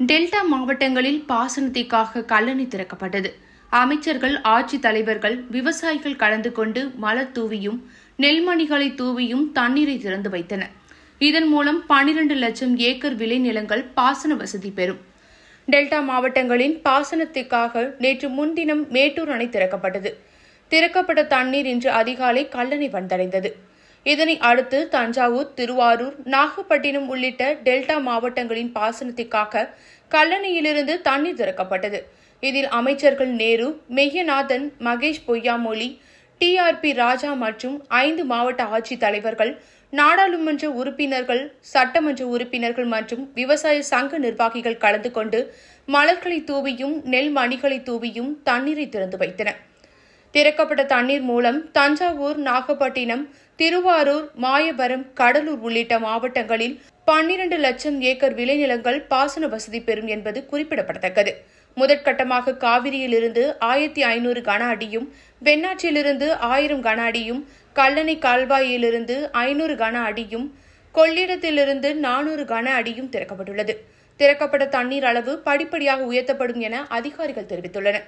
Delta மாவட்டங்களில் பாசனத்திற்காக கல்லணை திறக்கப்பட்டது. அமைச்சர்கள், ஆட்சித் தலைவர்கள், விவசாயிகள் கலந்து கொண்டு மலர் தூவியும் நெல்மணிகளை தூவியும் தண்ணீரை திறந்து வைத்தனர். இதன் மூலம் 12 லட்சம் ஏக்கர் விளைநிலங்கள் பாசன வசதி பெறும். டெல்டா மாவட்டங்களின் பாசனத்திற்காக நேற்று முன்தினம் மேட்டூர் அணை திறக்கப்பட்டது. திறக்கப்பட்ட தண்ணீர் இன்று அதிகாலை கல்லணை வந்தடைந்தது. இதனை அடுத்து தஞ்சாவூர், திருவாரூர், நாகப்பட்டினம் உள்ளிட்ட டெல்டா மாவட்டங்களின் பாசனத்திற்காக கல்லணையிலிருந்து தண்ணீர் திறக்கப்பட்டது. இதில் அமைச்சர்கள் நேரு, மெய்யநாதன், மகேஷ் பொய்யாமொழி, TRP ராஜா மற்றும் 5 மாவட்ட ஆட்சித் தலைவர்கள், நாடாளுமன்ற உறுப்பினர்கள், சட்டமன்ற உறுப்பினர்கள் மற்றும் விவசாய சங்க நிர்வாகிகள் கலந்து கொண்டு மலர்களை தூவியும் நெல் மணிகளை தூவியும் தண்ணீரை திறந்து வைத்தனர். திறக்கப்பட்ட தண்ணீர் மூலம் தஞ்சாவூர், நாகப்பட்டினம், திருவாரூர், மாயவரம், கடலூர் உள்ளிட்ட மாவட்டங்களில் 12 லட்சம் ஏக்கர் விளைநிலங்கள் பாசன வசதி பெறும் என்பது குறிப்பிடத்தக்கது. முதற்கட்டமாக காவிரியிலிருந்து 1500 கன அடியும், வெண்ணாற்றிலிருந்து 1000 கன அடியும், கல்லணை கால்வாயிலிருந்து 500 கன அடியும், கொள்ளிடத்திலிருந்து 400 கன அடியும் திறக்கப்பட்டுள்ளது. திறக்கப்பட்ட தண்ணீர் அளவு படிப்படியாக உயர்த்தப்படும் என அதிகாரிகள் தெரிவித்துள்ளனர்.